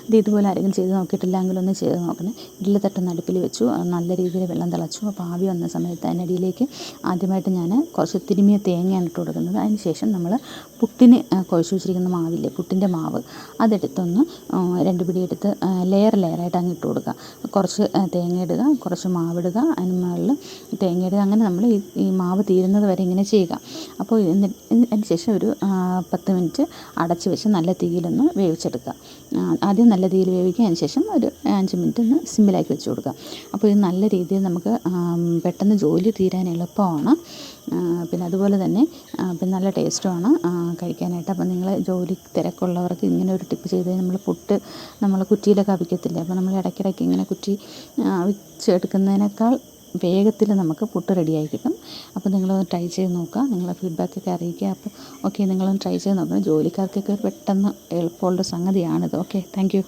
ഇത് ഇതുപോലെ ആരെങ്കിലും ചെയ്ത് നോക്കിയിട്ടില്ലെങ്കിൽ ഒന്ന് ചെയ്ത് നോക്കണേ. ഇഡ്ഡലി തട്ടൊന്ന് അടുപ്പിൽ വെച്ചു, നല്ല രീതിയിൽ വെള്ളം തിളച്ചു. അപ്പോൾ ആവി വന്ന സമയത്ത് അതിനടിയിലേക്ക് ആദ്യമായിട്ട് ഞാൻ കുറച്ച് തിരുമിയ തേങ്ങയാണ് ഇട്ട് കൊടുക്കുന്നത്. അതിന് ശേഷം നമ്മൾ പുട്ടിന് കുഴച്ച് വെച്ചിരിക്കുന്ന മാവില്ലേ, പുട്ടിൻ്റെ മാവ്, അതെടുത്തൊന്ന് 2 പിടി എടുത്ത് ലെയറായിട്ട് അങ്ങ് ഇട്ട് കൊടുക്കുക. കുറച്ച് തേങ്ങ ഇടുക, കുറച്ച് മാവിടുക, അതിന് മുകളിൽ തേങ്ങ ഇടുക. അങ്ങനെ നമ്മൾ ഈ മാവ് തീരുന്നത് വരെ ഇങ്ങനെ ചെയ്യുക. അപ്പോൾ അതിന് ശേഷം ഒരു 10 മിനിറ്റ് അടച്ച് വെച്ച് നല്ല തീയിലൊന്ന് വേവിച്ചെടുക്കുക. ആദ്യം നല്ല തീയിൽ വേവിക്കുക, അതിന് ശേഷം ഒരു 5 മിനിറ്റ് ഒന്ന് സിമ്മിലാക്കി വെച്ച് കൊടുക്കുക. അപ്പോൾ ഇത് നല്ല രീതിയിൽ നമുക്ക് പെട്ടെന്ന് ജോലി തീരാൻ എളുപ്പമാണ്. പിന്നെ അതുപോലെ തന്നെ പിന്നെ നല്ല ടേസ്റ്റുമാണ് കഴിക്കാനായിട്ട്. അപ്പോൾ നിങ്ങൾ ജോലി തിരക്കുള്ളവർക്ക് ഇങ്ങനെ ഒരു ടിപ്പ് ചെയ്ത് നമ്മൾ പുട്ട് നമ്മൾ കുറ്റിയിലൊക്കെ അവിക്കത്തില്ലേ, അപ്പോൾ നമ്മൾ ഇടയ്ക്കിടയ്ക്ക് ഇങ്ങനെ കുറ്റി അവിച്ചെടുക്കുന്നതിനേക്കാൾ വേഗത്തിൽ നമുക്ക് പുട്ട് റെഡിയായി കിട്ടും. അപ്പോൾ നിങ്ങളൊന്ന് ട്രൈ ചെയ്ത് നോക്കുക, നിങ്ങളുടെ ഫീഡ്ബാക്കൊക്കെ അറിയിക്കുക. അപ്പോൾ ഓക്കെ, നിങ്ങളൊന്ന് ട്രൈ ചെയ്ത് നോക്കണം. ജോലിക്കാർക്കൊക്കെ പെട്ടെന്ന് എളുപ്പമുള്ള സംഗതിയാണിത്. Okay, thank you.